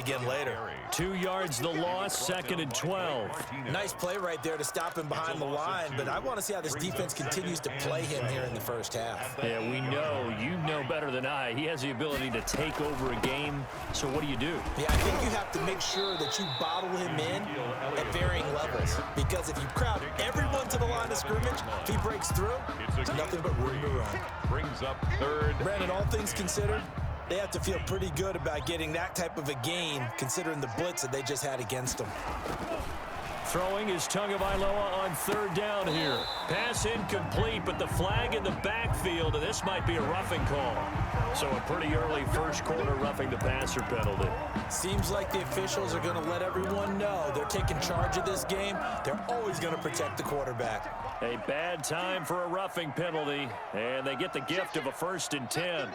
again later. 2 yards the loss, 2nd and 12. Nice play right there to stop him behind the line, but I want to see how this defense continues to play him here in the first half. Yeah, we know. You know better than I. He has the ability to take over a game, so what do you do? Yeah, I think you have to make sure that you bottle him in at varying levels, because if you crowd everyone to the line of scrimmage, if he breaks through, it's nothing but room to run. Brings up 3rd. Brandon, all things considered, they have to feel pretty good about getting that type of a gain, considering the blitz that they just had against them. Throwing is Tagovailoa on 3rd down here. Pass incomplete, but the flag in the backfield, and this might be a roughing call. So a pretty early first quarter roughing the passer penalty. Seems like the officials are going to let everyone know they're taking charge of this game. They're always going to protect the quarterback. A bad time for a roughing penalty, and they get the gift of a 1st and 10.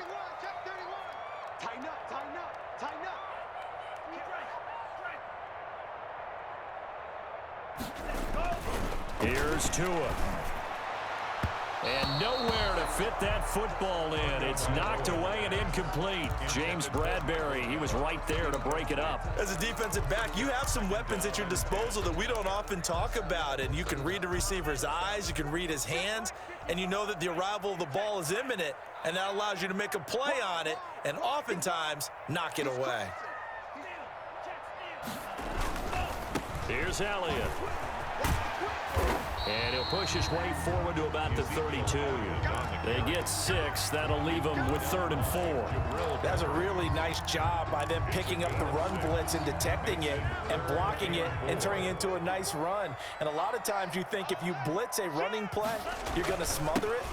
Here's Tua. And nowhere to fit that football in. It's knocked away and incomplete. James Bradbury, he was right there to break it up. As a defensive back, you have some weapons at your disposal that we don't often talk about. And you can read the receiver's eyes, you can read his hands, and you know that the arrival of the ball is imminent. And that allows you to make a play on it and oftentimes knock it away. Here's Elliott. And he'll push his way forward to about the 32. They get 6. That'll leave them with 3rd and 4. That's a really nice job by them picking up the run blitz and detecting it and blocking it and turning it into a nice run. And a lot of times you think if you blitz a running play, you're going to smother it.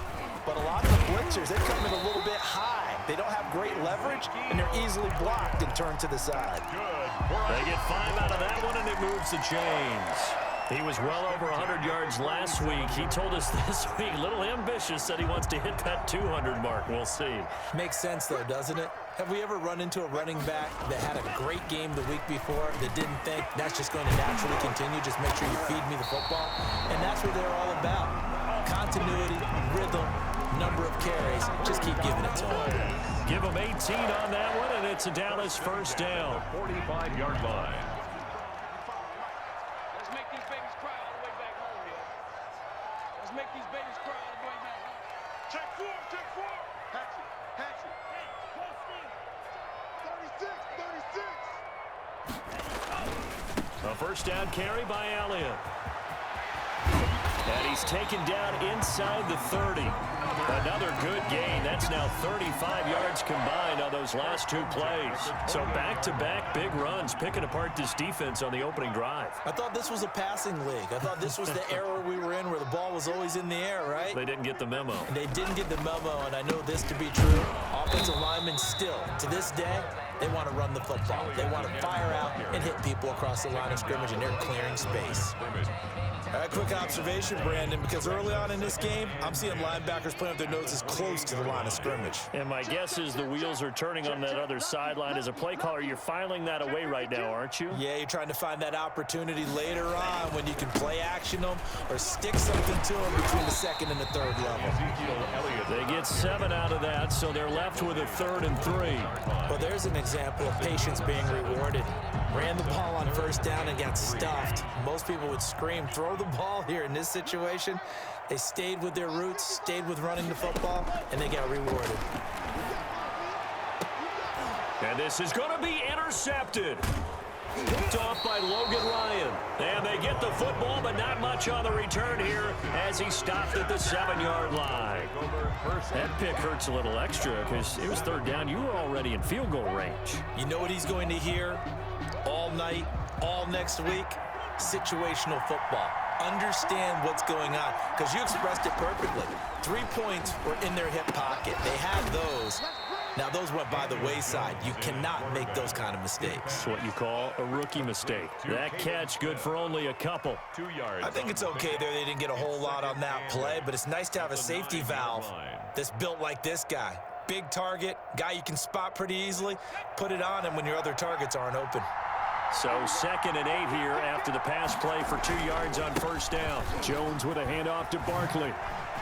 But a lot of the blitzers, they're coming a little bit high. They don't have great leverage, and they're easily blocked and turned to the side. They get 5 out of that one, and it moves the chains. He was well over 100 yards last week. He told us this week, a little ambitious, said he wants to hit that 200 mark. We'll see. Makes sense, though, doesn't it? Have we ever run into a running back that had a great game the week before that didn't think that's just going to naturally continue? Just make sure you feed me the football. And that's what they're all about. Continuity, rhythm, number of carries. Just keep giving it to them. Give them 18 on that one, and it's a Dallas 1st down. 45-yard line. A 1st down carry by Elliott. And he's taken down inside the 30. Another good gain. That's now 35 yards combined on those last 2 plays. So back-to-back big runs, picking apart this defense on the opening drive. I thought this was a passing league. I thought this was the era we were in where the ball was always in the air, right? They didn't get the memo. They didn't get the memo, and I know this to be true. Offensive linemen still, to this day, they want to run the football. They want to fire out and hit people across the line of scrimmage, and they're clearing space. All right, quick observation, Brandon, because early on in this game, I'm seeing linebackers playing with their noses close to the line of scrimmage. And my guess is the wheels are turning on that other sideline. As a play caller, you're filing that away right now, aren't you? Yeah, you're trying to find that opportunity later on when you can play action them or stick something to them between the 2nd and the 3rd level. They get 7 out of that, so they're left with a 3rd and 3. Well, there's an example of patience being rewarded. Ran the ball on 1st down and got stuffed. Most people would scream, throw the ball here. In this situation, they stayed with their roots, stayed with running the football, and they got rewarded. And this is going to be intercepted. Picked off by Logan Ryan. And they get the football, but not much on the return here as he stopped at the 7-yard line. That pick hurts a little extra because it was 3rd down. You were already in field goal range. You know what he's going to hear all night, all next week? Situational football. Understand what's going on, because you expressed it perfectly. 3 points were in their hip pocket. They had those. Now, those went by the wayside. You cannot make those kind of mistakes. That's what you call a rookie mistake. That catch good for only a couple. 2 yards. I think it's okay there. They didn't get a whole lot on that play, but it's nice to have a safety valve that's built like this guy. Big target, guy you can spot pretty easily. Put it on him when your other targets aren't open. So 2nd and 8 here after the pass play for 2 yards on 1st down. Jones with a handoff to Barkley.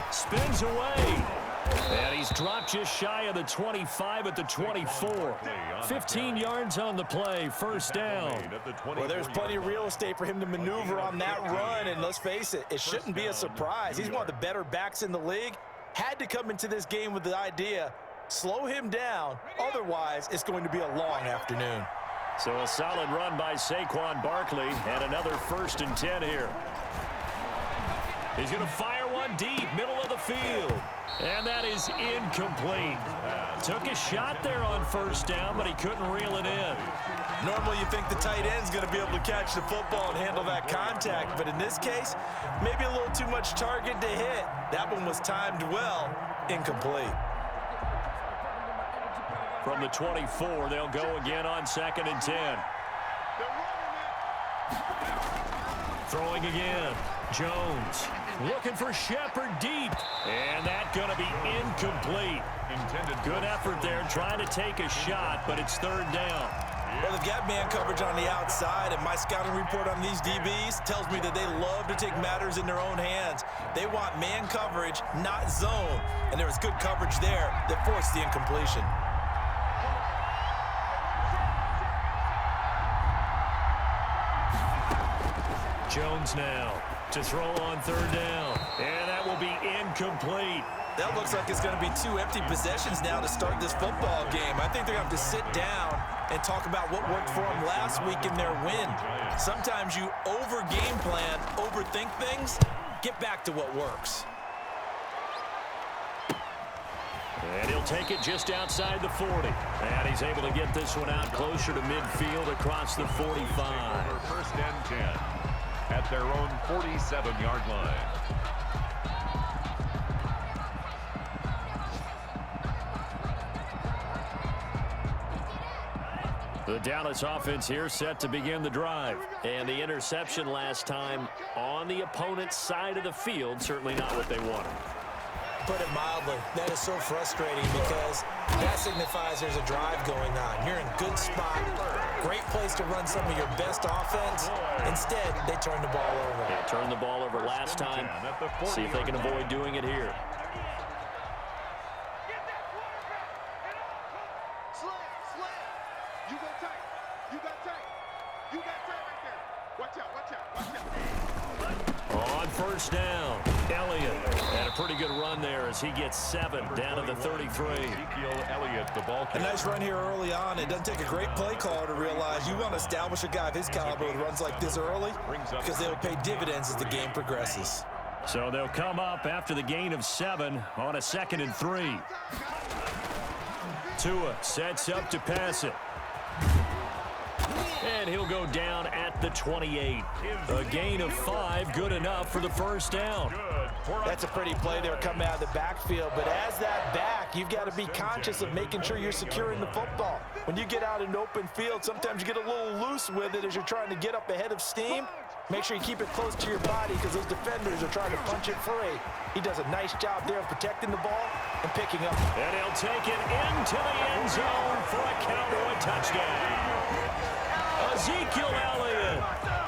Spins away. And he's dropped just shy of the 25 at the 24. 15 yards on the play, first down. Well, there's plenty of real estate for him to maneuver on that run, and let's face it, it shouldn't be a surprise. He's one of the better backs in the league. Had to come into this game with the idea, slow him down, otherwise it's going to be a long afternoon. So a solid run by Saquon Barkley, and another 1st and 10 here. He's going to fire one deep, middle of the field. And that is incomplete. Took a shot there on 1st down, but he couldn't reel it in. Normally you think the tight end's going to be able to catch the football and handle that contact, but in this case, maybe a little too much target to hit. That one was timed well, incomplete. From the 24, they'll go again on 2nd and 10. Throwing again. Jones looking for Shepard deep. And that's going to be incomplete. Good effort there trying to take a shot, but it's 3rd down. Well, they've got man coverage on the outside, and my scouting report on these DBs tells me that they love to take matters in their own hands. They want man coverage, not zone. And there was good coverage there that forced the incompletion. Jones now to throw on 3rd down. And that will be incomplete. That looks like it's going to be 2 empty possessions now to start this football game. I think they're going to have to sit down and talk about what worked for them last week in their win. Sometimes you over-game plan, overthink things, get back to what works. And he'll take it just outside the 40. And he's able to get this one out closer to midfield across the 45. 1st and 10 at their own 47-yard line. The Dallas offense here set to begin the drive. And the interception last time on the opponent's side of the field, certainly not what they wanted. Put it mildly, that is so frustrating because that signifies there's a drive going on. You're in good spot, great place to run some of your best offense. Instead, they turn the ball over. They turned the ball over last time. See if they can avoid doing it here. On 1st down, Elliott had a pretty good run there as he gets 7 down to the 33. Elliott, the ball A nice run here early on. It doesn't take a great play caller to realize you want to establish a guy of his caliber with runs like this early because they'll pay dividends as the game progresses. So they'll come up after the gain of 7 on a 2nd and 3. Tua sets up to pass it. And he'll go down at the 28. A gain of 5, good enough for the 1st down. That's a pretty play there coming out of the backfield, but as that back, you've got to be conscious of making sure you're securing the football. When you get out in open field, sometimes you get a little loose with it as you're trying to get up ahead of steam. Make sure you keep it close to your body because those defenders are trying to punch it free. He does a nice job there of protecting the ball and picking up. And he'll take it into the end zone for a Cowboy touchdown. Ezekiel Elliott,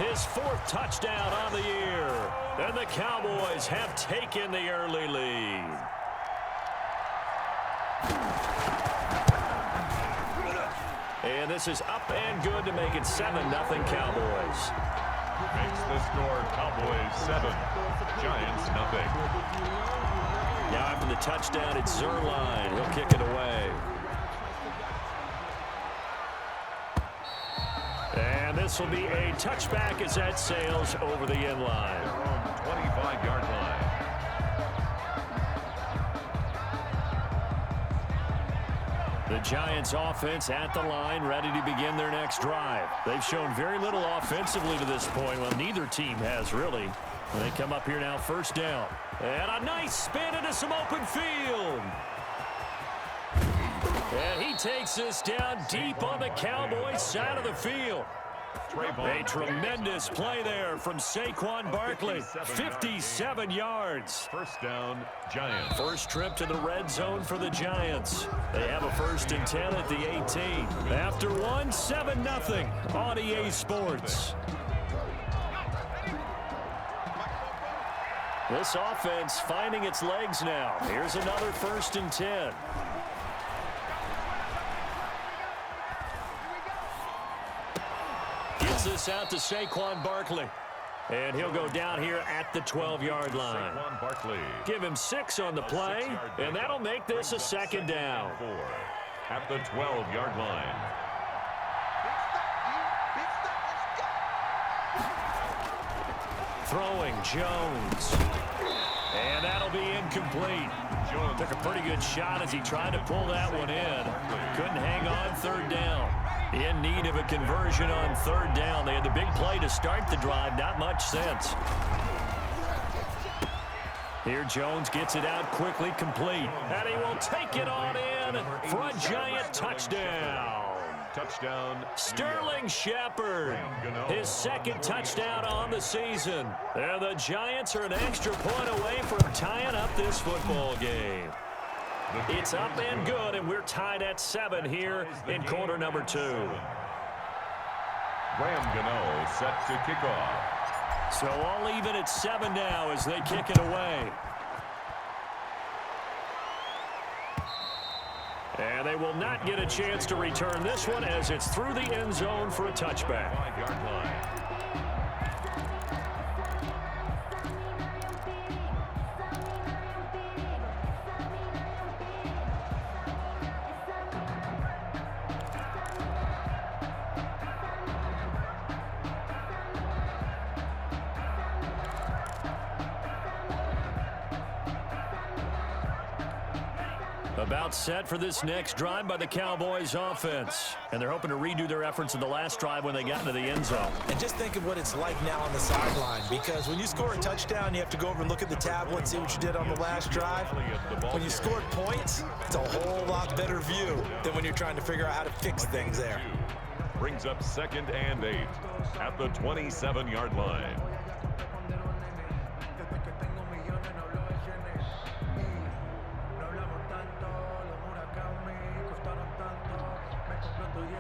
his 4th touchdown on the year. And the Cowboys have taken the early lead. And this is up and good to make it 7-0 Cowboys. makes the score Cowboys 7, Giants 0. Now after the touchdown, it's Zerline. He'll kick it away. And this will be a touchback as that sails over the end line. 25-yard line. The Giants offense at the line, ready to begin their next drive. They've shown very little offensively to this point. Well, neither team has really. And they come up here now, 1st down. And a nice spin into some open field. And he takes this down deep on the Cowboys side of the field. A tremendous play there from Saquon Barkley. 57 yards. 1st down, Giants. First trip to the red zone for the Giants. They have a 1st and 10 at the 18. After one, 7-0 on EA Sports. This offense finding its legs now. Here's another 1st and 10. Gets this out to Saquon Barkley. And he'll go down here at the 12-yard line. Give him 6 on the play, and that'll make this a 2nd down. At the 12-yard line. Throwing Jones. And that'll be incomplete. Took a pretty good shot as he tried to pull that one in. Couldn't hang on 3rd down. In need of a conversion on 3rd down. They had the big play to start the drive. Not much sense. Here Jones gets it out quickly, complete. And he will take it on in for a giant touchdown. Touchdown. Sterling Shepard, his 2nd touchdown on the season. And the Giants are an extra point away from tying up this football game. It's up and good, and we're tied at 7 here in quarter number 2. Graham Gano set to kick off. So all even at 7 now as they kick it away. And they will not get a chance to return this one as it's through the end zone for a touchback. 5-yard line. About set for this next drive by the Cowboys offense. And they're hoping to redo their efforts in the last drive when they got into the end zone. And just think of what it's like now on the sideline, because when you score a touchdown, you have to go over and look at the tablet and see what you did on the last drive. When you scored points, it's a whole lot better view than when you're trying to figure out how to fix things there. Brings up 2nd and 8 at the 27-yard line.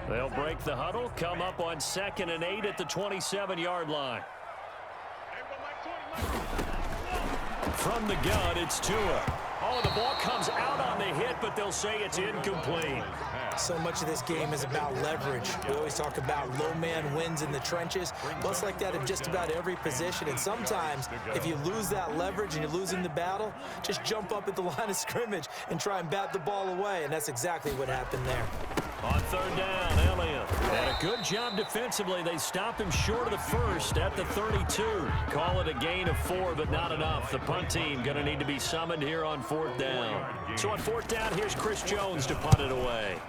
They'll break the huddle, come up on 2nd and 8 at the 27-yard line. From the gun, it's Tua. Oh, the ball comes out on the hit, but they'll say it's incomplete. So much of this game is about leverage. We always talk about low man wins in the trenches. Well, it's like that in just about every position. And sometimes, if you lose that leverage and you're losing the battle, just jump up at the line of scrimmage and try and bat the ball away. And that's exactly what happened there. On 3rd down, Elliott. And a good job defensively. They stop him short of the 1st at the 32. Call it a gain of 4, but not enough. The punt team going to need to be summoned here on 4th down. So on 4th down, here's Chris Jones to punt it away.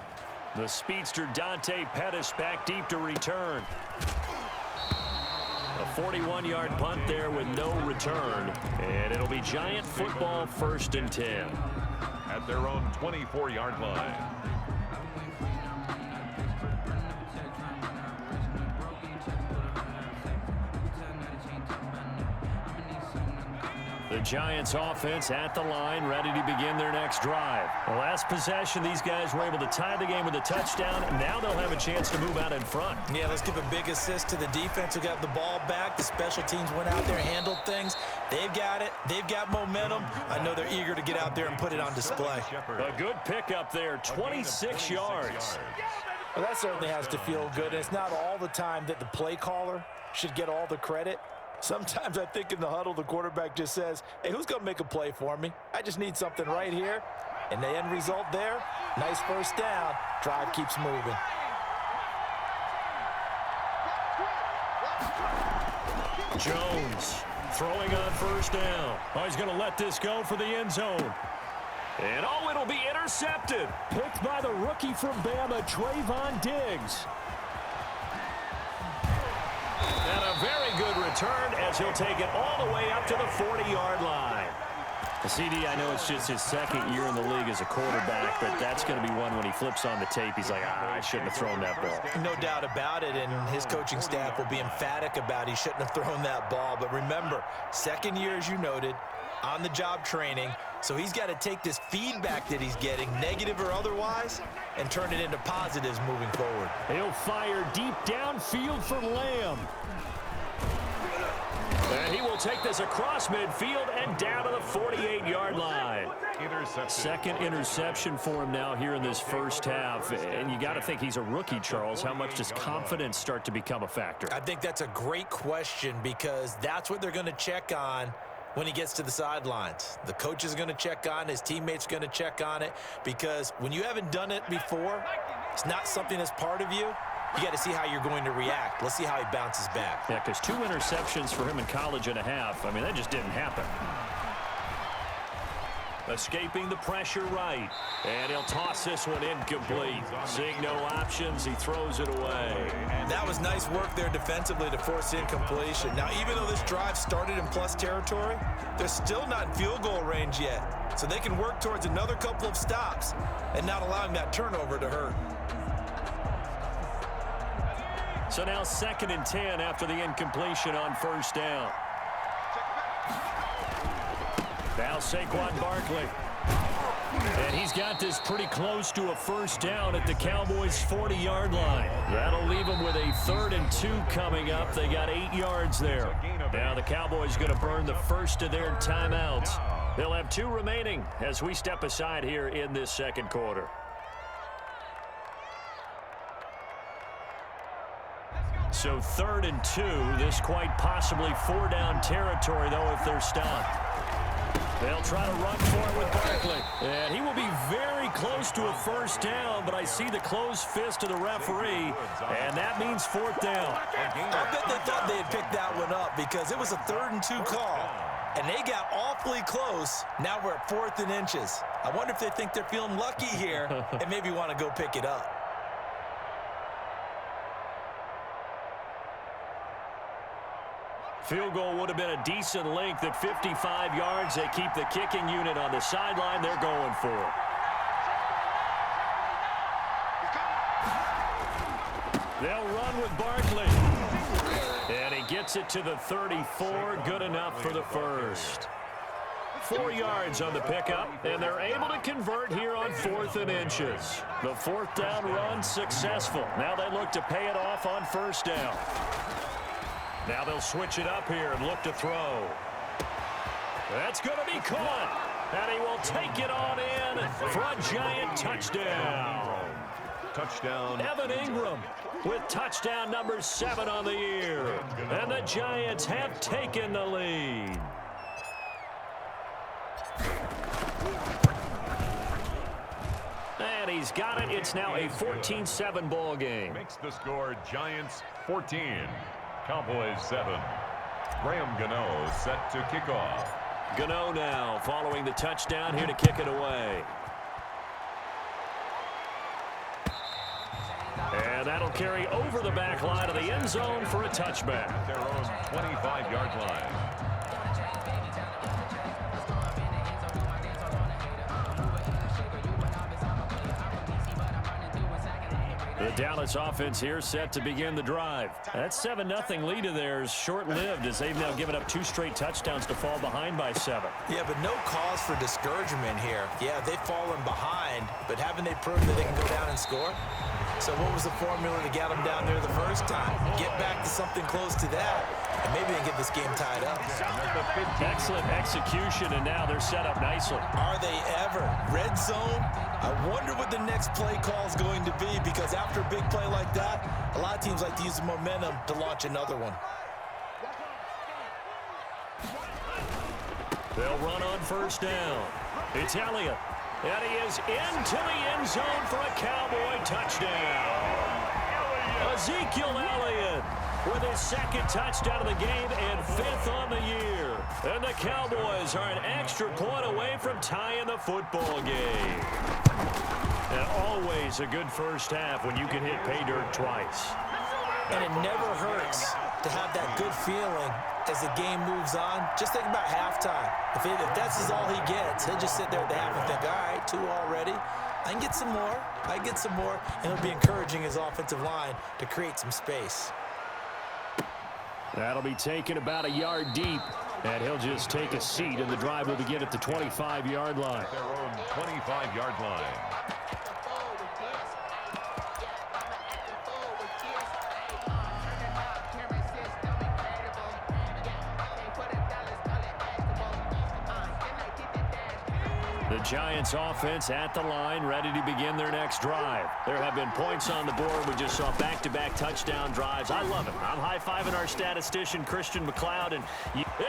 The speedster Dante Pettis back deep to return. A 41-yard punt there with no return. And it'll be Giant football 1st and 10. At their own 24-yard line. The Giants offense at the line, ready to begin their next drive. The last possession, these guys were able to tie the game with a touchdown. Now they'll have a chance to move out in front. Yeah, let's give a big assist to the defense who got the ball back. The special teams went out there, handled things. They've got it. They've got momentum. I know they're eager to get out there and put it on display. A good pickup there, 26 yards. Well, that certainly has to feel good. It's not all the time that the play caller should get all the credit. Sometimes I think in the huddle, the quarterback just says, hey, who's going to make a play for me? I just need something right here. And the end result there, nice 1st down. Drive keeps moving. Jones throwing on 1st down. Oh, he's going to let this go for the end zone. And oh, it'll be intercepted. Picked by the rookie from Bama, Trayvon Diggs. And a very good return as he'll take it all the way up to the 40-yard line. CD, I know it's just his 2nd year in the league as a quarterback, but that's going to be one when he flips on the tape, he's like, I shouldn't have thrown that ball. No doubt about it, and his coaching staff will be emphatic about he shouldn't have thrown that ball. But remember, 2nd year, as you noted, on-the-job training, so he's got to take this feedback that he's getting, negative or otherwise, and turn it into positives moving forward. He'll fire deep downfield for Lamb. And he will take this across midfield and down to the 48-yard line. Second interception for him now here in this first half. And you got to think he's a rookie, Charles. How much does confidence start to become a factor? I think that's a great question because that's what they're going to check on when he gets to the sidelines. The coach is going to check on, his teammates are going to check on it, because when you haven't done it before, it's not something that's part of you. You got to see how you're going to react. Let's see how he bounces back. Yeah, because 2 interceptions for him in college and a half. I mean, that just didn't happen. Escaping the pressure right. And he'll toss this one incomplete. Seeing no options, he throws it away. That was nice work there defensively to force incompletion. Now, even though this drive started in plus territory, they're still not in field goal range yet. So they can work towards another couple of stops and not allowing that turnover to hurt. So now 2nd and 10 after the incompletion on first down. Now Saquon Barkley. And he's got this pretty close to a first down at the Cowboys' 40-yard line. That'll leave them with a 3rd and 2 coming up. They got 8 yards there. Now the Cowboys going to burn the first of their timeouts. They'll have 2 remaining as we step aside here in this second quarter. So 3rd and 2. This quite possibly 4-down territory, though, if they're stopped. They'll try to run for it with Barkley. And he will be very close to a first down, but I see the closed fist of the referee, and that means 4th down. I bet they thought they had picked that one up because it was a 3rd and 2 call, and they got awfully close. Now we're at 4th and inches. I wonder if they think they're feeling lucky here and maybe want to go pick it up. Field goal would have been a decent length at 55 yards. They keep the kicking unit on the sideline. They're going for it. They'll run with Barkley. And he gets it to the 34. Good enough for the first. 4 yards on the pickup, and they're able to convert here on 4th and inches. The 4th down run successful. Now they look to pay it off on first down. Now they'll switch it up here and look to throw. That's going to be caught. And he will take it on in for a giant touchdown. Touchdown. Evan Ingram with touchdown number 7 on the year. And the Giants have taken the lead. And he's got it. It's now a 14-7 ball game. Makes the score Giants 14. Cowboys 7. Graham Gano set to kick off. Gano now following the touchdown here to kick it away. And that'll carry over the back line of the end zone for a touchback. At their own 25-yard line. The Dallas offense here set to begin the drive. That 7-0 lead of theirs short-lived as they've now given up 2 straight touchdowns to fall behind by 7. Yeah, but no cause for discouragement here. Yeah, they've fallen behind, but haven't they proved that they can go down and score? So what was the formula to get them down there the first time? Get back to something close to that, and maybe they can get this game tied up. Excellent execution, and now they're set up nicely. Are they ever? Red zone? I wonder what the next play call is going to be, because after a big play like that, a lot of teams like to use the momentum to launch another one. They'll run on first down. It's Elliott. And he is into the end zone for a Cowboy touchdown. Ezekiel Elliott with his 2nd touchdown of the game and 5th on the year. And the Cowboys are an extra point away from tying the football game. And always a good first half when you can hit pay dirt twice. And it never hurts to have that good feeling as the game moves on. Just think about halftime. If that's all he gets, he'll just sit there at the half and think, all right, 2 already. I can get some more. I can get some more. And he'll be encouraging his offensive line to create some space. That'll be taken about a yard deep. And he'll just take a seat, and the drive will begin at the 25-yard line. Their own 25-yard line. The Giants offense at the line, ready to begin their next drive. There have been points on the board. We just saw back-to-back touchdown drives. I love it. I'm high-fiving our statistician, Christian McLeod, and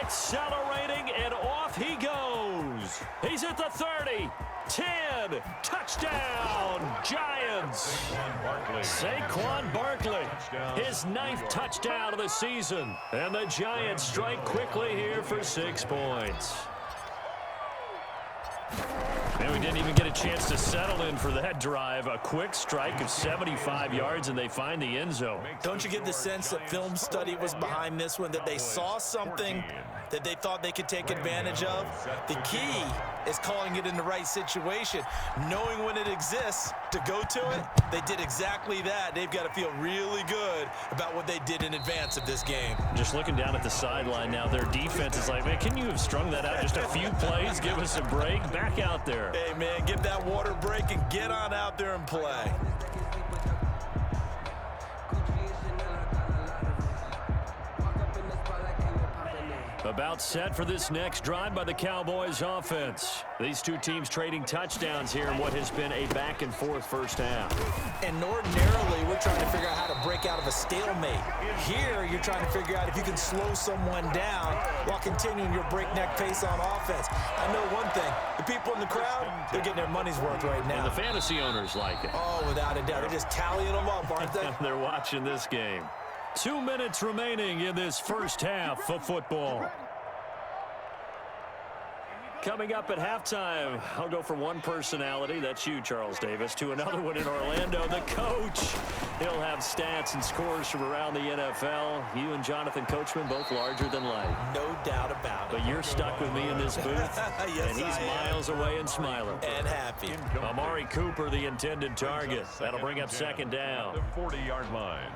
accelerating, and off he goes. He's at the 30. 10, touchdown, Giants. Saquon Barkley, his 9th touchdown of the season. And the Giants strike quickly here for 6 points. And we didn't even get a chance to settle in for that drive. A quick strike of 75 yards, and they find the end zone. Don't you get the sense that film study was behind this one, that they saw something that they thought they could take advantage of? The key is calling it in the right situation, knowing when it exists to go to it. They did exactly that. They've got to feel really good about what they did in advance of this game. Just looking down at the sideline now, their defense is like, man, can you have strung that out just a few plays? Give us a break. Back out there. Hey, man, give that water break and get on out there and play. About set for this next drive by the Cowboys offense. These two teams trading touchdowns here in what has been a back-and-forth first half. And ordinarily, we're trying to figure out how to break out of a stalemate. Here, you're trying to figure out if you can slow someone down while continuing your breakneck pace on offense. I know one thing. The people in the crowd, they're getting their money's worth right now. And the fantasy owners like it. Oh, without a doubt. They're just tallying them up, aren't they? They're watching this game. 2 minutes remaining in this first half of football. Coming up at halftime, I'll go from one personality, that's you, Charles Davis, to another one in Orlando, the coach. He'll have stats and scores from around the NFL. You and Jonathan Coachman, both larger than life. No doubt about it. But you're stuck with me in this booth, yes, and he's miles away and smiling. And happy. Amari Cooper, the intended target. That'll bring up second down. The 40-yard line.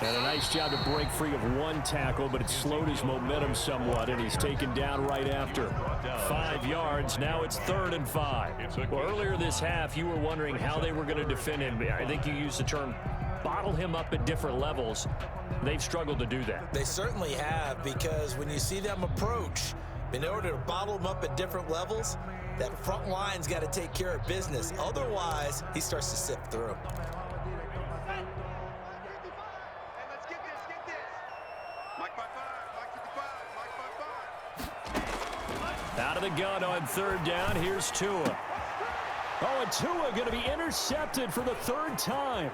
And a nice job to break free of one tackle, but it slowed his momentum somewhat, and he's taken down right after. 5 yards. Now it's 3rd and 5. Well, earlier this half, you were wondering how they were going to defend him. I think you used the term bottle him up at different levels. They've struggled to do that. They certainly have, because when you see them approach, in order to bottle him up at different levels, that front line's got to take care of business. Otherwise, he starts to sift through. Out of the gun on 3rd down. Here's Tua. Oh, and Tua going to be intercepted for the 3rd time.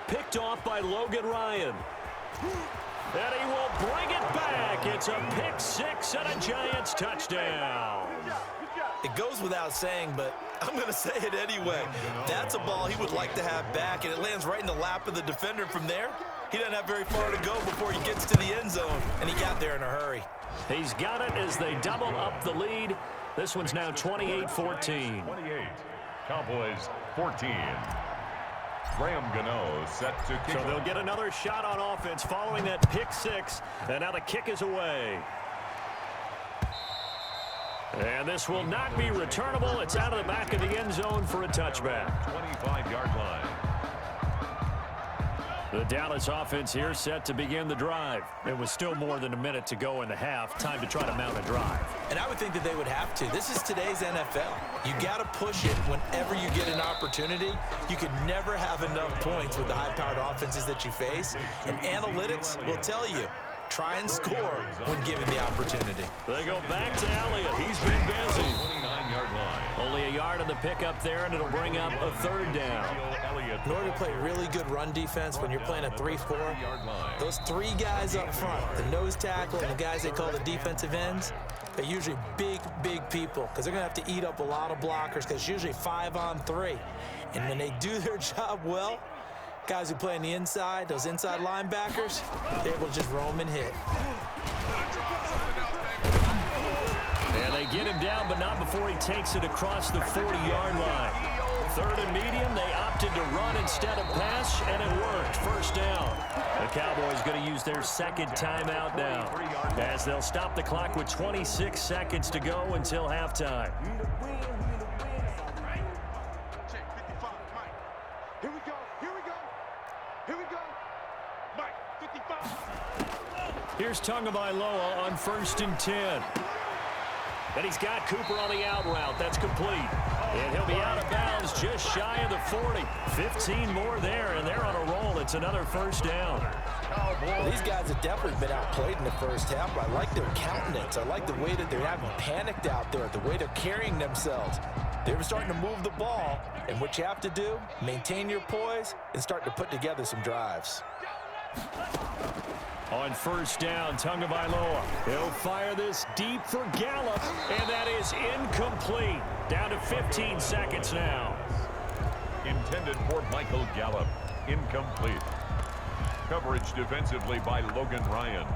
Picked off by Logan Ryan. And he will bring it back. It's a pick 6 and a Giants touchdown. It goes without saying, but I'm going to say it anyway. That's a ball he would like to have back, and it lands right in the lap of the defender. From there, he doesn't have very far to go before he gets to the end zone, and he got there in a hurry. He's got it as they double up the lead. This one's now 28-14. 28. Cowboys 14. Graham Gano set to kick. So they'll get another shot on offense following that pick 6. And now the kick is away. And this will not be returnable. It's out of the back of the end zone for a touchback. 25-yard line. The Dallas offense here set to begin the drive. It was still more than a minute to go in the half. Time to try to mount a drive. And I would think that they would have to. This is today's NFL. You got to push it whenever you get an opportunity. You can never have enough points with the high-powered offenses that you face. And analytics will tell you, try and score when given the opportunity. They go back to Elliott. He's been busy. 29-yard line. Only a yard on the pickup there, and it'll bring up a 3rd down. In order to play really good run defense when you're playing a 3-4, those 3 guys up front, the nose tackle and the guys they call the defensive ends, they're usually big, big people because they're going to have to eat up a lot of blockers because it's usually 5 on 3. And when they do their job well, guys who play on the inside, those inside linebackers, they're able to just roam and hit. And they get him down, but not before he takes it across the 40-yard line. 3rd and medium, they opt opted to run instead of pass, and it worked. First down. The Cowboys going to use their second timeout now, as they'll stop the clock with 26 seconds to go until halftime. Here we go. Here we go. Here we go. Mike, 55. Here's Tagovailoa on 1st and 10. And he's got Cooper on the out route. That's complete. And he'll be out of bounds just shy of the 40. 15 more there, and they're on a roll. It's another first down. Well, these guys have definitely been outplayed in the first half, but I like their countenance. I like the way that they haven't panicked out there, the way they're carrying themselves. They're starting to move the ball, and what you have to do, maintain your poise and start to put together some drives. On first down, Tagovailoa. He'll fire this deep for Gallup, and that is incomplete. Down to 15 seconds now. Intended for Michael Gallup. Incomplete. Coverage defensively by Logan Ryan.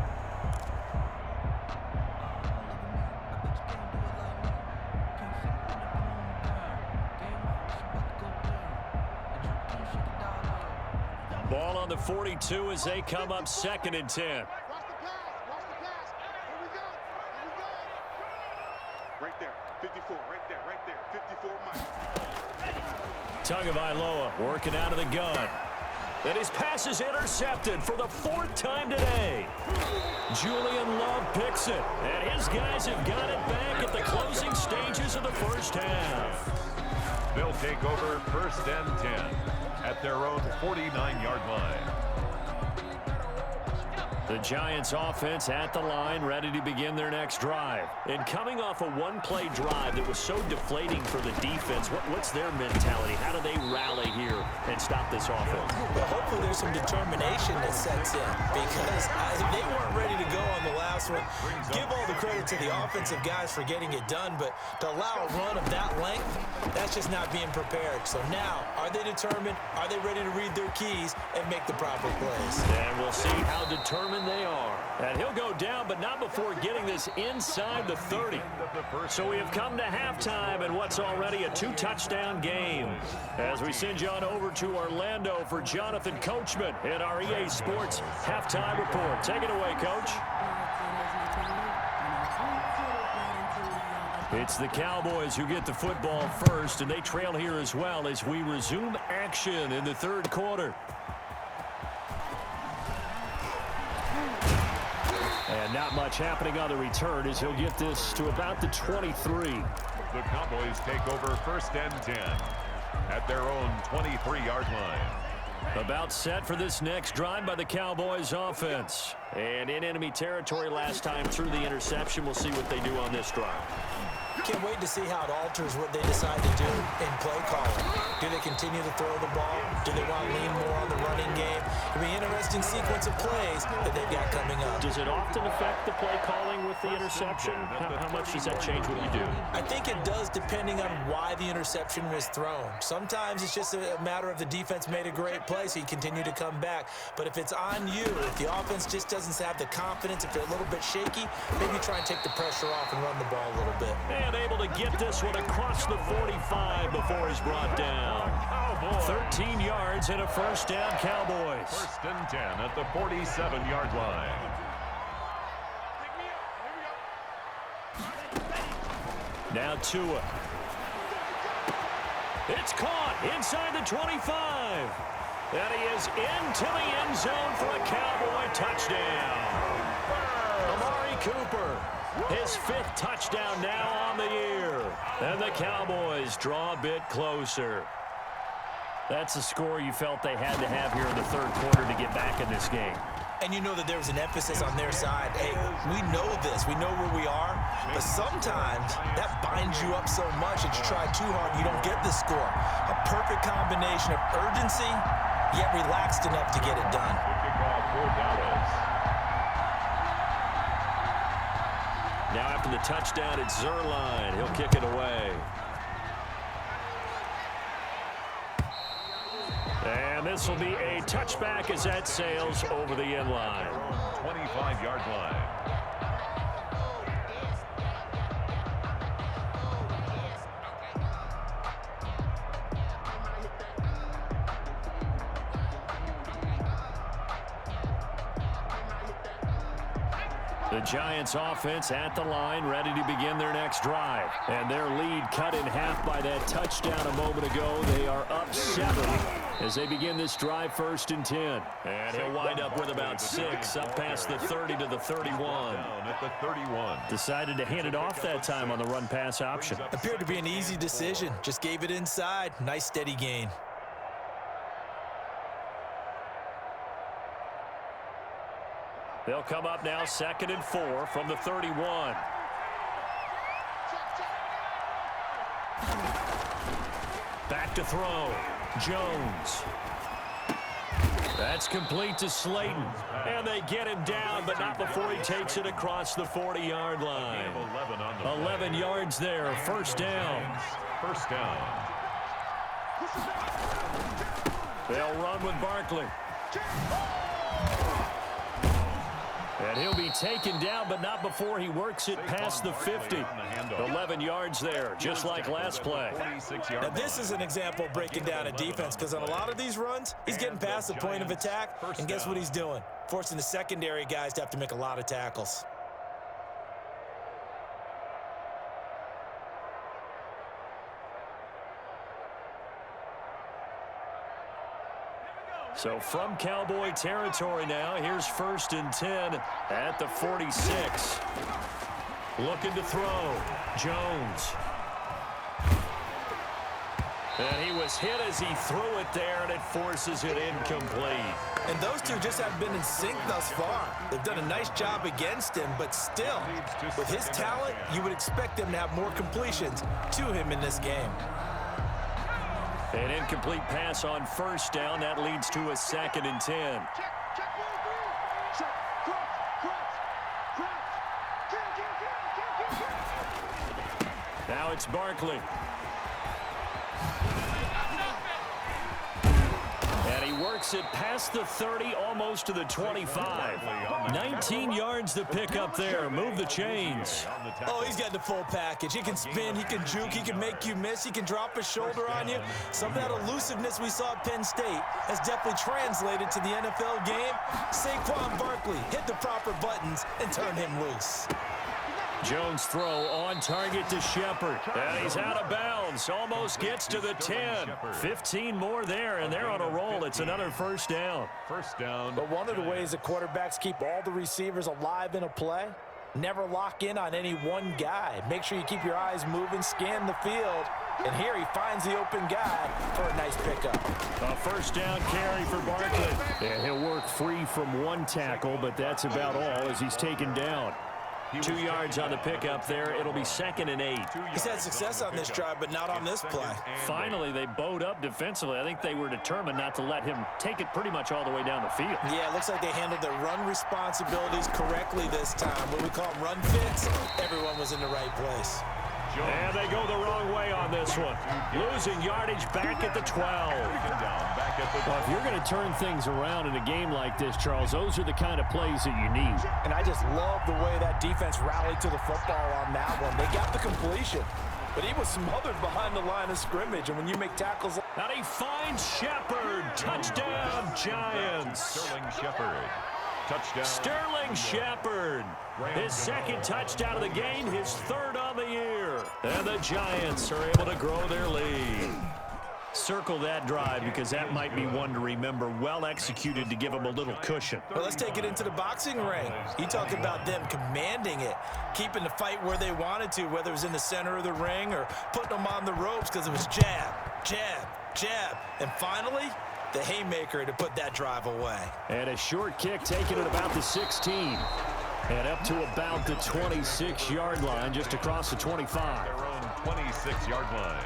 Ball on the 42 as they come up 2nd and 10. Watch the pass. Watch the pass. Here we go. Here we go. Right there. 54. Right there. Right there. 54, Mike. Tagovailoa working out of the gun. And his pass is intercepted for the 4th time today. Julian Love picks it. And his guys have got it back at the closing stages of the first half. They'll take over 1st and 10 at their own 49-yard line. The Giants offense at the line, ready to begin their next drive. And coming off a one-play drive that was so deflating for the defense, what's their mentality? How do they rally here and stop this offense? Well, hopefully there's some determination that sets in, because they weren't ready to go on the last one. Give all the credit to the offensive guys for getting it done, but to allow a run of that length, that's just not being prepared. So now, are they determined? Are they ready to read their keys and make the proper plays? And we'll see how determined they are. And he'll go down, but not before getting this inside the 30. So we have come to halftime in what's already a 2-touchdown game. As we send you on over to Orlando for Jonathan Coachman in our EA Sports Halftime Report. Take it away, Coach. It's the Cowboys who get the football first, and they trail here as well as we resume action in the 3rd quarter. And not much happening on the return as he'll get this to about the 23. The Cowboys take over 1st and 10 at their own 23-yard line. About set for this next drive by the Cowboys offense. And in enemy territory last time through the interception. We'll see what they do on this drive. Can't wait to see how it alters what they decide to do in play calling. Do they continue to throw the ball? Do they want to lean more on the running game? It'll be an interesting sequence of plays that they've got coming up. Does it often affect the play calling with the interception? How much does that change what you do? I think it does, depending on why the interception was thrown. Sometimes it's just a matter of the defense made a great play, so you continue to come back. But if it's on you, if the offense just doesn't have the confidence, if they're a little bit shaky, maybe try and take the pressure off and run the ball a little bit. And able to get this one across the 45 before he's brought down. 13 yards and a first down, Cowboys. 1st and 10 at the 47-yard line. Now Tua. It's caught inside the 25. And he is into the end zone for a Cowboy touchdown. Amari Cooper. His 5th touchdown now on the year. And the Cowboys draw a bit closer. That's the score you felt they had to have here in the 3rd quarter to get back in this game. And you know that there was an emphasis on their side. Hey, we know this. We know where we are. But sometimes that binds you up so much that you try too hard, you don't get the score. A perfect combination of urgency, yet relaxed enough to get it done. Kickoff for Dallas. Now after the touchdown, it's Zerline. He'll kick it away. And this will be a touchback as that sails over the end line. 25-yard line. The Giants offense at the line, ready to begin their next drive. And their lead cut in half by that touchdown a moment ago. They are up 7 as they begin this drive, 1st and 10. And he'll wind up with about 6, up past the 30 to the 31. Down at the 31. Decided to hand it off that time on the run-pass option. Appeared to be an easy decision. Just gave it inside. Nice steady gain. They'll come up now 2nd and 4 from the 31. Back to throw. Jones. That's complete to Slayton. And they get him down, but not before he takes it across the 40-yard line. 11 yards there, 1st down. 1st down. They'll run with Barkley. And he'll be taken down, but not before he works it past the 50. 11 yards there, just like last play. Now, this is an example of breaking down a defense, because on a lot of these runs, he's getting past the point of attack, and guess what he's doing? Forcing the secondary guys to have to make a lot of tackles. So from Cowboy territory now, here's 1st and 10 at the 46. Looking to throw. Jones. And he was hit as he threw it there, and it forces it incomplete. And those two just haven't been in sync thus far. They've done a nice job against him, but still, with his talent, you would expect them to have more completions to him in this game. An incomplete pass on 1st down. That leads to a 2nd and 10. Now it's Barkley. And he works it past the 30, almost to the 25. 19 yards to pick up there. Move the chains. Oh, he's got the full package. He can spin, he can juke, he can make you miss, he can drop his shoulder on you. Some of that elusiveness we saw at Penn State has definitely translated to the NFL game. Saquon Barkley hit the proper buttons and turn him loose. Jones throw on target to Shepard. And he's out of bounds. Almost gets to the 10. 15 more there, and they're on a roll. It's another 1st down. 1st down. But one of the ways that quarterbacks keep all the receivers alive in a play, never lock in on any one guy. Make sure you keep your eyes moving, scan the field. And here he finds the open guy for a nice pickup. A 1st down carry for Barkley. And he'll work free from one tackle, but that's about all as he's taken down. 2 yards on the pickup there. It'll be 2nd and 8. He's had success on this drive, but not on this play. Finally, they bowed up defensively. I think they were determined not to let him take it pretty much all the way down the field. Yeah, it looks like they handled their run responsibilities correctly this time. What we call them run fits, everyone was in the right place. And they go the wrong way on this one. Losing yardage back at the 12. Well, if you're going to turn things around in a game like this, Charles, those are the kind of plays that you need. And I just love the way that defense rallied to the football on that one. They got the completion, but he was smothered behind the line of scrimmage. And when you make tackles... And he finds Shepard. Touchdown, Giants. Sterling Shepard. Touchdown. Sterling Shepard. His 2nd touchdown of the game, his 3rd on the year. And the Giants are able to grow their lead. Circle that drive because that might be one to remember. Well executed to give them a little cushion. Well, let's take it into the boxing ring. You talk about them commanding it, keeping the fight where they wanted to, whether it was in the center of the ring or putting them on the ropes because it was jab, jab, jab. And finally, the haymaker to put that drive away. And a short kick taken at about the 16. And up to about the 26-yard line, just across the 25. Their own 26-yard line.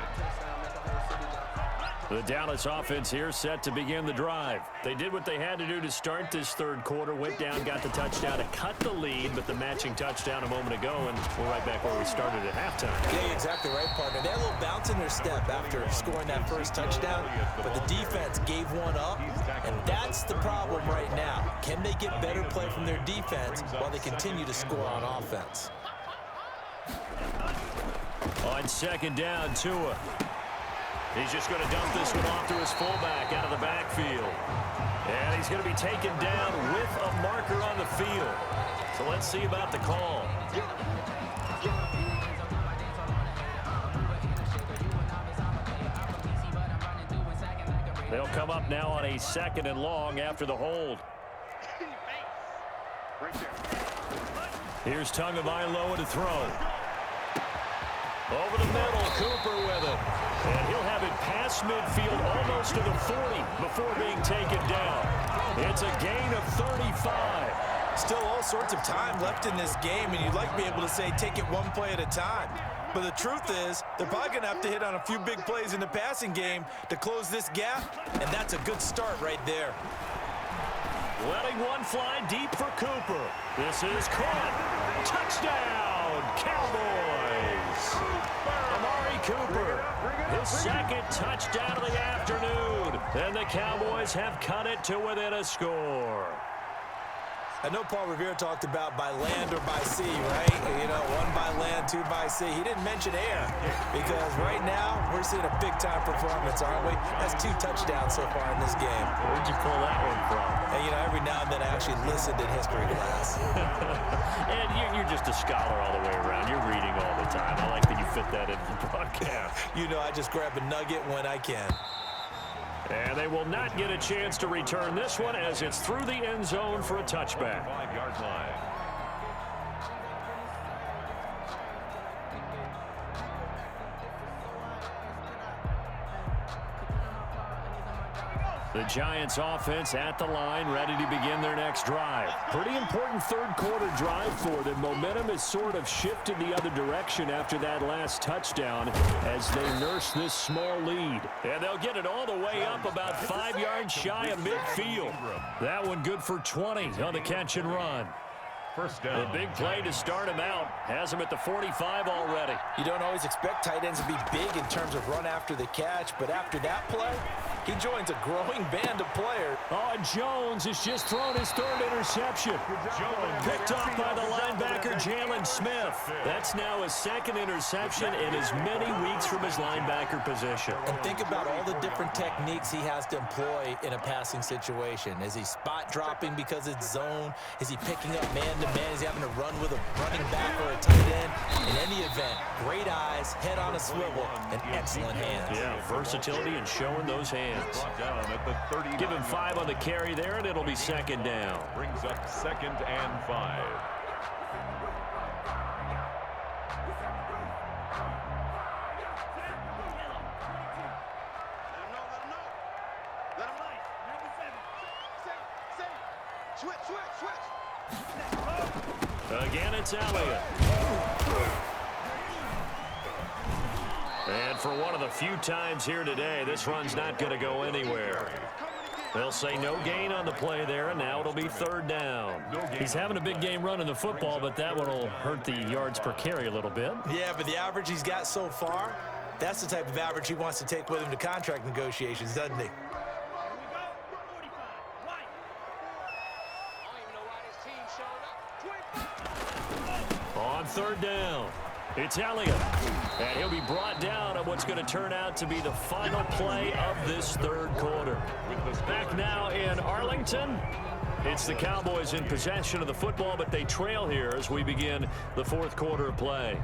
The Dallas offense here set to begin the drive. They did what they had to do to start this 3rd quarter, went down, got the touchdown to cut the lead, but the matching touchdown a moment ago, and we're right back where we started at halftime. Yeah, you're exactly right, partner. They had a little bounce in their step after scoring that 1st touchdown, but the defense gave one up, and that's the problem right now. Can they get better play from their defense while they continue to score on offense? On 2nd down, Tua. He's just going to dump this one off to his fullback out of the backfield. And he's going to be taken down with a marker on the field. So let's see about the call. They'll come up now on a 2nd and long after the hold. Here's Tagovailoa to throw. Over the middle, Cooper with it. And he'll have it past midfield almost to the 40 before being taken down. It's a gain of 35. Still all sorts of time left in this game, and you'd like to be able to say take it one play at a time. But the truth is, they're probably going to have to hit on a few big plays in the passing game to close this gap, and that's a good start right there. Letting one fly deep for Cooper. This is caught. Touchdown, Cowboys. Amari Cooper, his 2nd touchdown of the afternoon. And the Cowboys have cut it to within a score. I know Paul Revere talked about by land or by sea, right? You know, 1 by land, 2 by sea. He didn't mention air because right now we're seeing a big-time performance, aren't we? That's 2 touchdowns so far in this game. Where'd you pull that one from? And, you know, every now and then I actually listened in history class. And you're just a scholar all the way around. You're reading all the time. I like that you fit that into the broadcast. You know, I just grab a nugget when I can. And they will not get a chance to return this one as it's through the end zone for a touchback. 5-yard line. The Giants offense at the line, ready to begin their next drive. Pretty important 3rd quarter drive for them. Momentum has sort of shifted the other direction after that last touchdown as they nurse this small lead. And they'll get it all the way up about 5 yards shy of midfield. That one good for 20 on the catch and run. First down. A big play to start him out. Has him at the 45 already. You don't always expect tight ends to be big in terms of run after the catch, but after that play, he joins a growing band of players. Oh, and Jones has just thrown his 3rd interception. Picked off by the linebacker, Jalen Smith. That's now his 2nd interception in as many weeks from his linebacker position. And think about all the different techniques he has to employ in a passing situation. Is he spot dropping because it's zone? Is he picking up man-to-man? Is he having to run with a running back or a tight end? In any event, great eyes, head on a swivel, and excellent hands. Yeah, versatility and showing those hands. Brought down at the 30. Give him 5 on the carry there, and it'll be 2nd down. Brings up 2nd and 5. Again, it's Elliott. And for one of the few times here today, this run's not going to go anywhere. They'll say no gain on the play there, and now it'll be 3rd down. He's having a big game running the football, but that one will hurt the yards per carry a little bit. Yeah, but the average he's got so far, that's the type of average he wants to take with him to contract negotiations, doesn't he? On 3rd down, it's Elliott. And he'll be brought down on what's going to turn out to be the final play of this 3rd quarter. Back now in Arlington, it's the Cowboys in possession of the football, but they trail here as we begin the 4th quarter of play.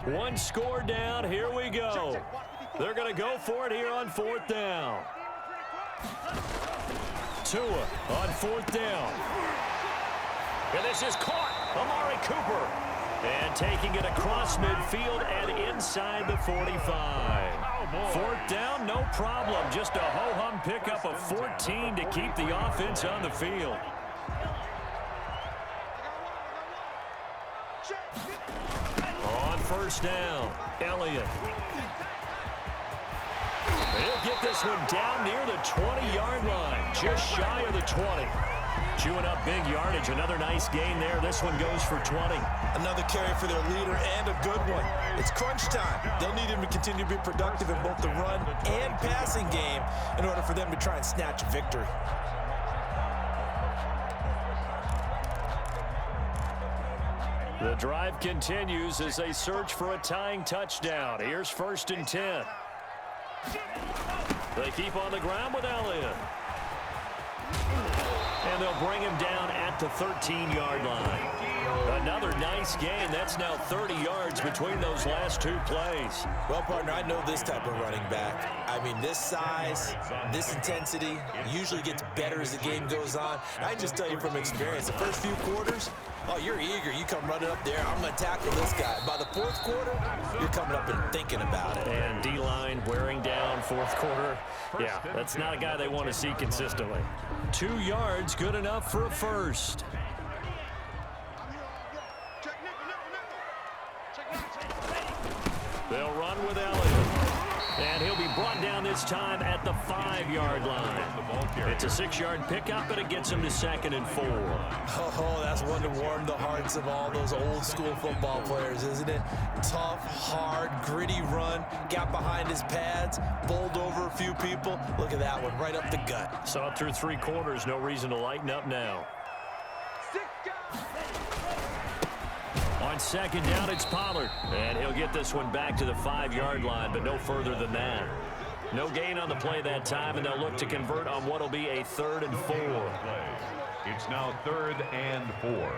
One score down. Here we go. They're going to go for it here on 4th down. Tua on 4th down. And this is caught. Amari Cooper. And taking it across midfield and inside the 45. 4th down, no problem. Just a ho-hum pickup of 14 to keep the offense on the field. On 1st down, Elliott. He'll get this one down near the 20-yard line, just shy of the 20. Chewing up big yardage. Another nice gain there. This one goes for 20. Another carry for their leader and a good one. It's crunch time. They'll need him to continue to be productive in both the run and passing game in order for them to try and snatch a victory. The drive continues as they search for a tying touchdown. Here's 1st and 10. They keep on the ground with Elliott. And they'll bring him down at the 13-yard line. Another nice gain. That's now 30 yards between those last 2 plays. Well, partner, I know this type of running back. I mean, this size, this intensity usually gets better as the game goes on. I just tell you from experience, the first few quarters, oh, you're eager. You come running up there. I'm going to tackle this guy. By the 4th quarter, you're coming up and thinking about it. And D-line wearing down 4th quarter. Yeah, that's not a guy they want to see consistently. 2 yards, good enough for a first. They'll run with Elliott. And he'll be brought down this time at the 5-yard line. It's a 6-yard pickup, but it gets him to 2nd and 4. Oh, that's one to warm the hearts of all those old school football players, isn't it? Tough, hard, gritty run. Got behind his pads, bowled over a few people. Look at that one, right up the gut. Saw it through 3 quarters. No reason to lighten up now. On 2nd down, it's Pollard. And he'll get this one back to the 5-yard line, but no further than that. No gain on the play that time, and they'll look to convert on what will be a 3rd and 4. It's now 3rd and 4.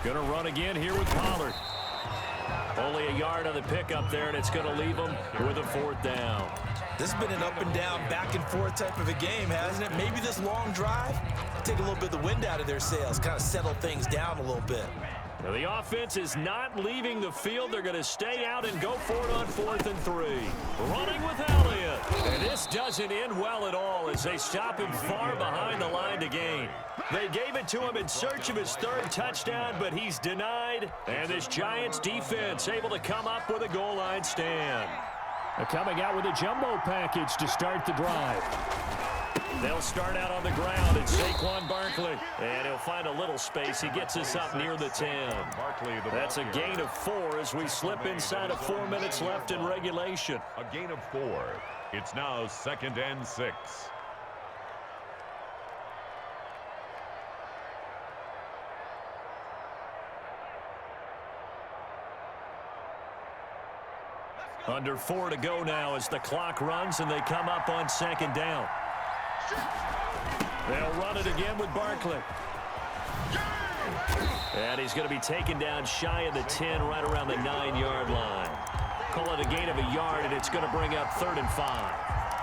Gonna run again here with Pollard. Only a yard on the pickup there, and it's going to leave them with a 4th down. This has been an up and down, back and forth type of a game, hasn't it? Maybe this long drive, take a little bit of the wind out of their sails, kind of settle things down a little bit. Now the offense is not leaving the field. They're going to stay out and go for it on 4th and 3. Running with Elliott. And this doesn't end well at all as they stop him far behind the line to gain. They gave it to him in search of his 3rd touchdown, but he's denied. And this Giants defense able to come up with a goal line stand. They're coming out with a jumbo package to start the drive. They'll start out on the ground. It's Saquon Barkley. And he'll find a little space. He gets us up near the 10. That's a gain of 4 as we slip inside of 4 minutes left in regulation. A gain of 4. It's now 2nd and 6. Under 4 to go now as the clock runs and they come up on 2nd down. They'll run it again with Barkley. And he's going to be taken down shy of the 10, right around the 9-yard line. Call it a gain of a yard, and it's going to bring up 3rd and 5.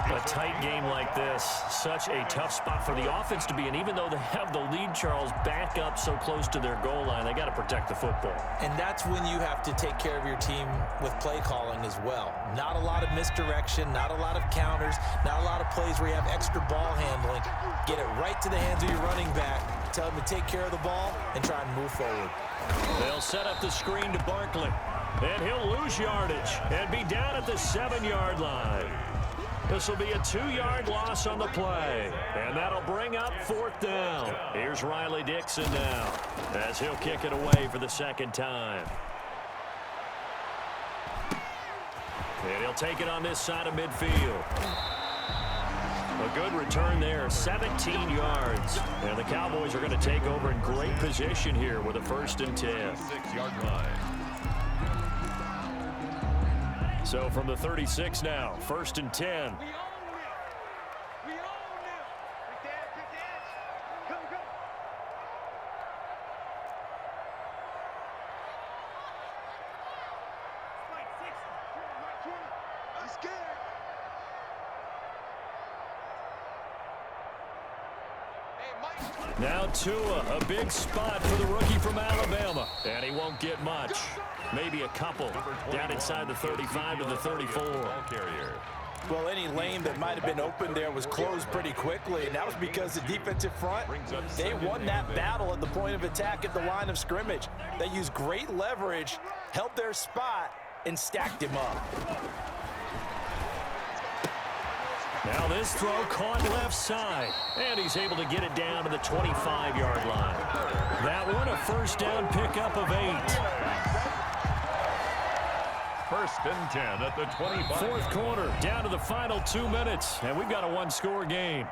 A tight game like this, such a tough spot for the offense to be in. Even though they have the lead, Charles, back up so close to their goal line, they got to protect the football. And that's when you have to take care of your team with play calling as well. Not a lot of misdirection, not a lot of counters, not a lot of plays where you have extra ball handling. Get it right to the hands of your running back, tell him to take care of the ball, and try and move forward. They'll set up the screen to Barkley. And he'll lose yardage and be down at the 7-yard line. This will be a 2-yard loss on the play. And that'll bring up 4th down. Here's Riley Dixon now as he'll kick it away for the 2nd time. And he'll take it on this side of midfield. A good return there, 17 yards. And the Cowboys are going to take over in great position here with a 1st and 10. 6-yard line. So from the 36 now, 1st and 10. Now Tua, a big spot for the rookie from Alabama. And he won't get much. Maybe a couple down inside the 35 to the 34. Well, any lane that might have been open there was closed pretty quickly, and that was because the defensive front, they won that battle at the point of attack at the line of scrimmage. They used great leverage, held their spot, and stacked him up. Now this throw caught left side, and he's able to get it down to the 25-yard line. That one a first down pickup of 8. First and 10 at the 25. Fourth quarter, down to the final 2 minutes, and we've got a one-score game.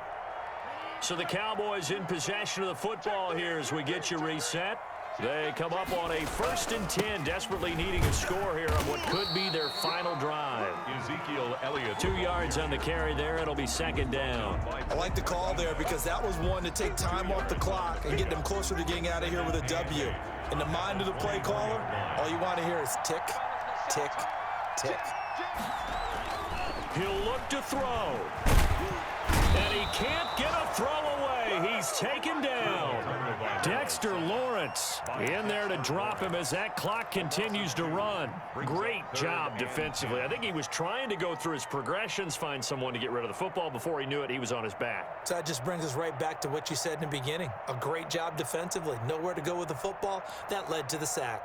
So the Cowboys in possession of the football here as we get you reset. They come up on a first and 10, desperately needing a score here on what could be their final drive. Ezekiel Elliott. 2 yards on the carry there. It'll be second down. I like the call there because that was one to take time off the clock and get them closer to getting out of here with a W. In the mind of the play caller, all you want to hear is tick, tick, tick. He'll look to throw. And he can't get a throw away. He's taken down. Dexter Lawrence in there to drop him as that clock continues to run. Great job defensively. I think he was trying to go through his progressions, find someone to get rid of the football. Before he knew it, he was on his back. So that just brings us right back to what you said in the beginning. A great job defensively. Nowhere to go with the football. That led to the sack.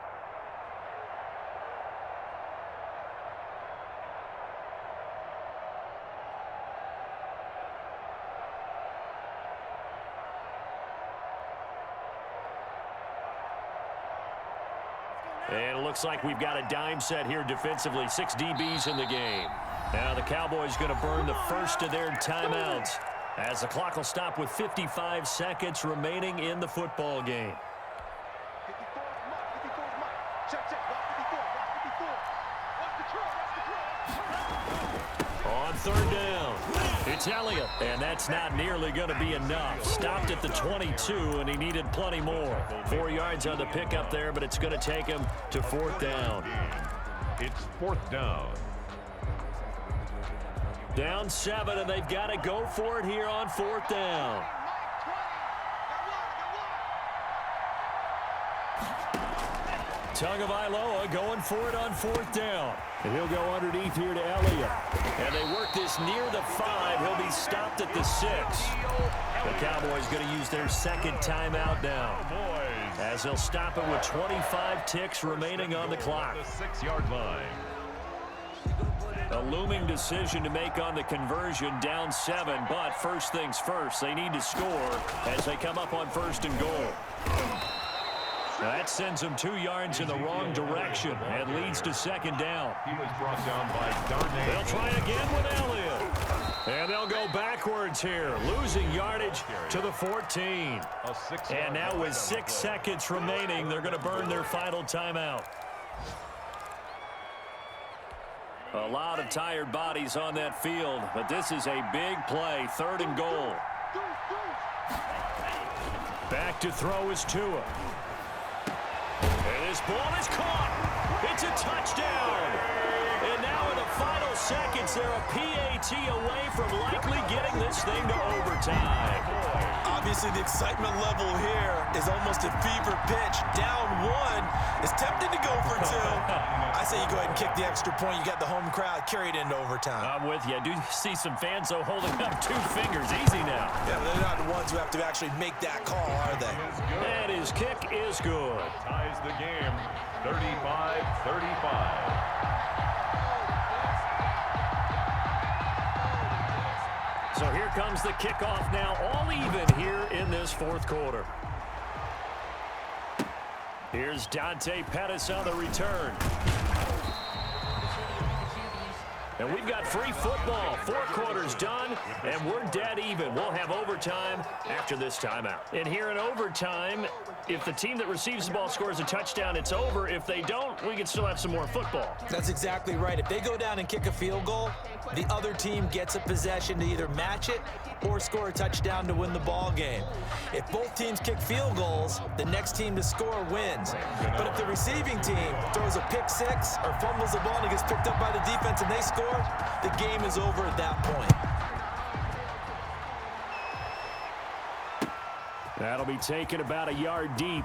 And it looks like we've got a dime set here defensively. 6 DBs in the game. Now the Cowboys going to burn the first of their timeouts as the clock will stop with 55 seconds remaining in the football game. 54 is Mike. 54 is Mike. Check, check. Block 54. Block 54. On third down, it's Elliott, and that's not nearly going to be enough. Stopped at the 22, and he needed plenty more. 4 yards on the pickup there, but it's going to take him to fourth down. It's fourth down. Down 7, and they've got to go for it here on fourth down. Tagovailoa going for it on fourth down. And he'll go underneath here to Elliott. And they work this near the 5. He'll be stopped at the 6. The Cowboys going to use their second timeout now, as they'll stop it with 25 ticks remaining on the clock. The 6-yard line. A looming decision to make on the conversion, down 7. But first things first, they need to score as they come up on first and goal. Now that sends them 2 yards in the wrong direction and leads to second down. He was brought down by Darnay. They'll try again with Elliott. And they'll go backwards here, losing yardage to the 14. And now with 6 seconds remaining, they're going to burn their final timeout. A lot of tired bodies on that field, but this is a big play, third and goal. Back to throw is Tua. And this ball is caught. It's a touchdown. And now in the final seconds, they're a PAT away from likely getting this thing to overtime. Obviously, the excitement level here is almost a fever pitch. Down 1 is tempted to go for 2. I say you go ahead and kick the extra point. You got the home crowd carried into overtime. I'm with you. I do see some fans, though, holding up 2 fingers. Easy now. Yeah, they're not the ones who have to actually make that call, are they? And his kick is good. Ties the game, 35-35. So here comes the kickoff now, all even here in this fourth quarter. Here's Dante Pettis on the return. And we've got free football. 4 quarters done, and we're dead even. We'll have overtime after this timeout. And here in overtime, if the team that receives the ball scores a touchdown, it's over. If they don't, we can still have some more football. That's exactly right. If they go down and kick a field goal, the other team gets a possession to either match it or score a touchdown to win the ball game. If both teams kick field goals, the next team to score wins. But if the receiving team throws a pick 6 or fumbles the ball and it gets picked up by the defense and they score, the game is over at that point. That'll be taken about a yard deep.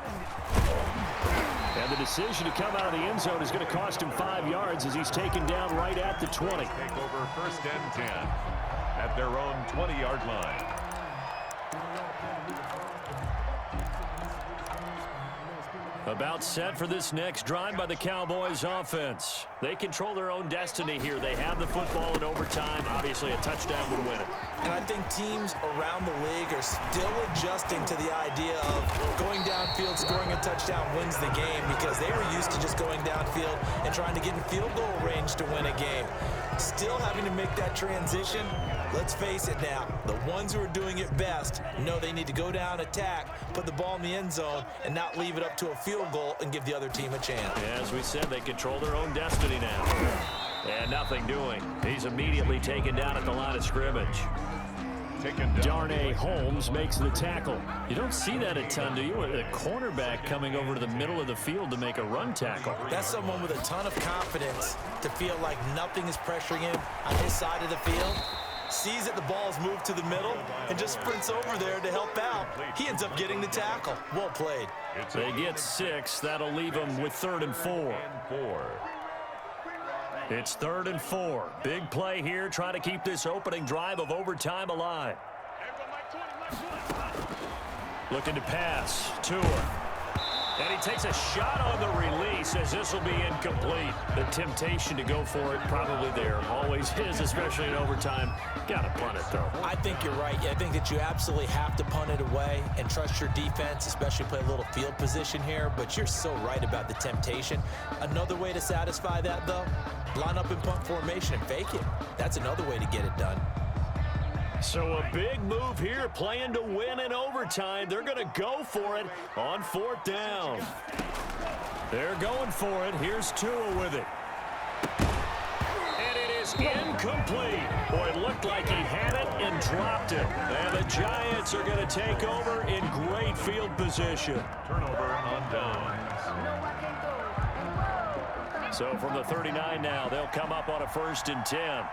And the decision to come out of the end zone is going to cost him 5 yards as he's taken down right at the 20. Take over 1st and 10 at their own 20-yard line. About set for this next drive by the Cowboys offense. They control their own destiny here. They have the football in overtime. Obviously, a touchdown would win it. And I think teams around the league are still adjusting to the idea of going downfield, scoring a touchdown wins the game, because they were used to just going downfield and trying to get in field goal range to win a game. Still having to make that transition. Let's face it now, the ones who are doing it best know they need to go down, attack, put the ball in the end zone, and not leave it up to a field goal and give the other team a chance. Yeah, as we said, they control their own destiny now. And nothing doing. He's immediately taken down at the line of scrimmage. Darnay Holmes makes the tackle. You don't see that a ton, do you? A cornerback coming over to the middle of the field to make a run tackle. That's someone with a ton of confidence to feel like nothing is pressuring him on his side of the field. Sees that the ball's moved to the middle and just sprints over there to help out. He ends up getting the tackle. Well played. They get 6. That'll leave them with 3rd and 4. It's 3rd and 4. Big play here, trying to keep this opening drive of overtime alive. Looking to pass. Tour. And he takes a shot on the release as this will be incomplete. The temptation to go for it probably there. Always is, especially in overtime. Got to punt it, though. I think you're right. I think that you absolutely have to punt it away and trust your defense, especially play a little field position here. But you're so right about the temptation. Another way to satisfy that, though, line up in punt formation and fake it. That's another way to get it done. So a big move here, playing to win in overtime. They're going to go for it on 4th down. They're going for it. Here's Tua with it. And it is incomplete. Boy, it looked like he had it and dropped it. And the Giants are going to take over in great field position. Turnover on downs. So from the 39 now, they'll come up on a 1st and 10.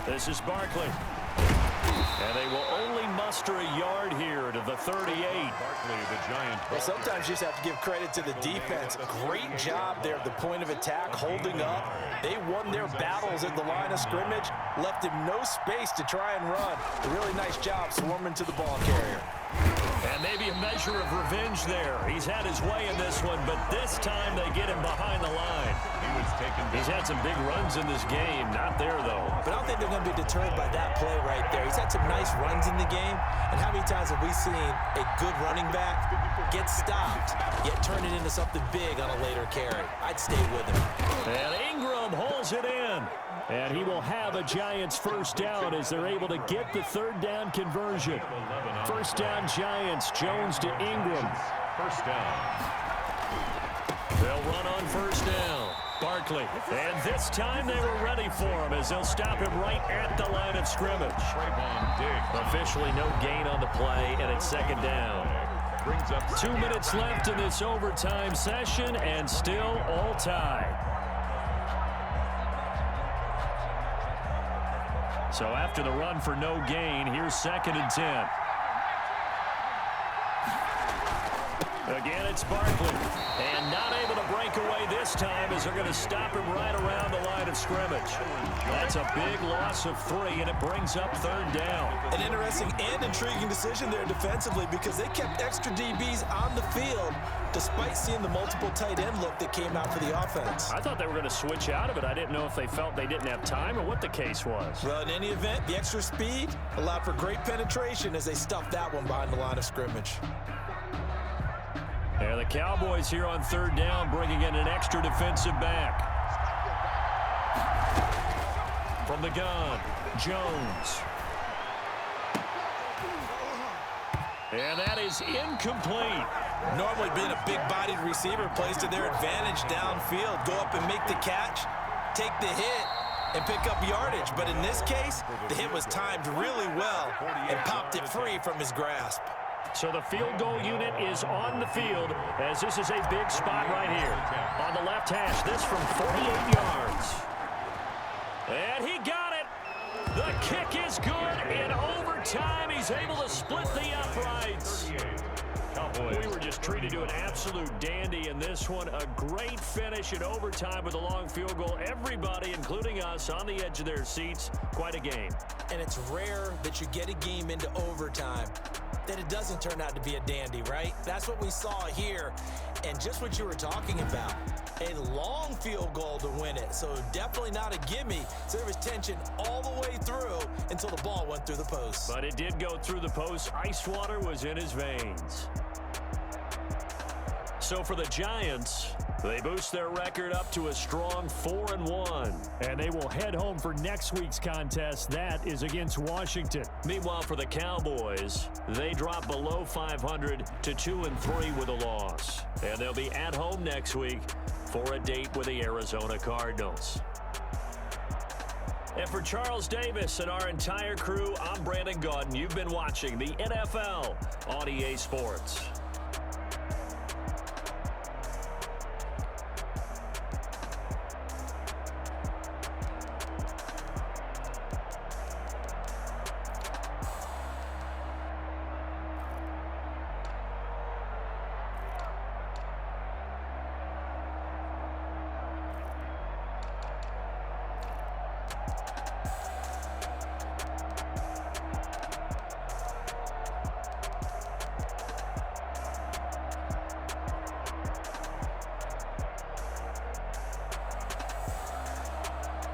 This is Barkley. And they will only muster a yard here to the 38. Barkley, the Giant. Well, sometimes you just have to give credit to the defense. Great job there at the point of attack, holding up. They won their battles at the line of scrimmage, left him no space to try and run. A really nice job swarming to the ball carrier. And maybe a measure of revenge there. He's had his way in this one, but this time they get him behind the line. He's had some big runs in this game. Not there, though. But I don't think they're going to be deterred by that play right there. He's had some nice runs in the game. And how many times have we seen a good running back get stopped, yet turn it into something big on a later carry? I'd stay with him. And Ingram holds it in. And he will have a Giants 1st down as they're able to get the 3rd down conversion. 1st down Giants. Jones to Ingram. 1st down. They'll run on 1st down. Barkley. And this time they were ready for him as they'll stop him right at the line of scrimmage. Officially no gain on the play, and it's 2nd down. 2 minutes left in this overtime session, and still all tied. So after the run for no gain, here's 2nd and 10. Again, it's Barkley. And not able to break away this time as they're going to stop him right around the line of scrimmage. That's a big loss of 3, and it brings up 3rd down. An interesting and intriguing decision there defensively, because they kept extra DBs on the field despite seeing the multiple tight end look that came out for the offense. I thought they were going to switch out of it. I didn't know if they felt they didn't have time or what the case was. Well, in any event, the extra speed allowed for great penetration as they stuffed that one behind the line of scrimmage. Yeah, the Cowboys here on 3rd down, bringing in an extra defensive back. From the gun, Jones. And that is incomplete. Normally being a big-bodied receiver plays to their advantage downfield. Go up and make the catch, take the hit, and pick up yardage. But in this case, the hit was timed really well and popped it free from his grasp. So the field goal unit is on the field as this is a big spot right here. On the left hash, this from 48 yards. And he got it. The kick is good in overtime. time, he's able to split the uprights. We were just treated to an absolute dandy in this one. A great finish in overtime with a long field goal. Everybody, including us, on the edge of their seats. Quite a game. And it's rare that you get a game into overtime that it doesn't turn out to be a dandy, right? That's what we saw here. And just what you were talking about, a long field goal to win it. So definitely not a gimme. So there was tension all the way through until the ball went through the post. But it did go through the post. Ice water was in his veins. So for the Giants, they boost their record up to a strong 4-1. And they will head home for next week's contest. That is against Washington. Meanwhile, for the Cowboys, they drop below 500 to 2-3 with a loss. And they'll be at home next week for a date with the Arizona Cardinals. And for Charles Davis and our entire crew, I'm Brandon Gaudin. You've been watching the NFL on EA Sports.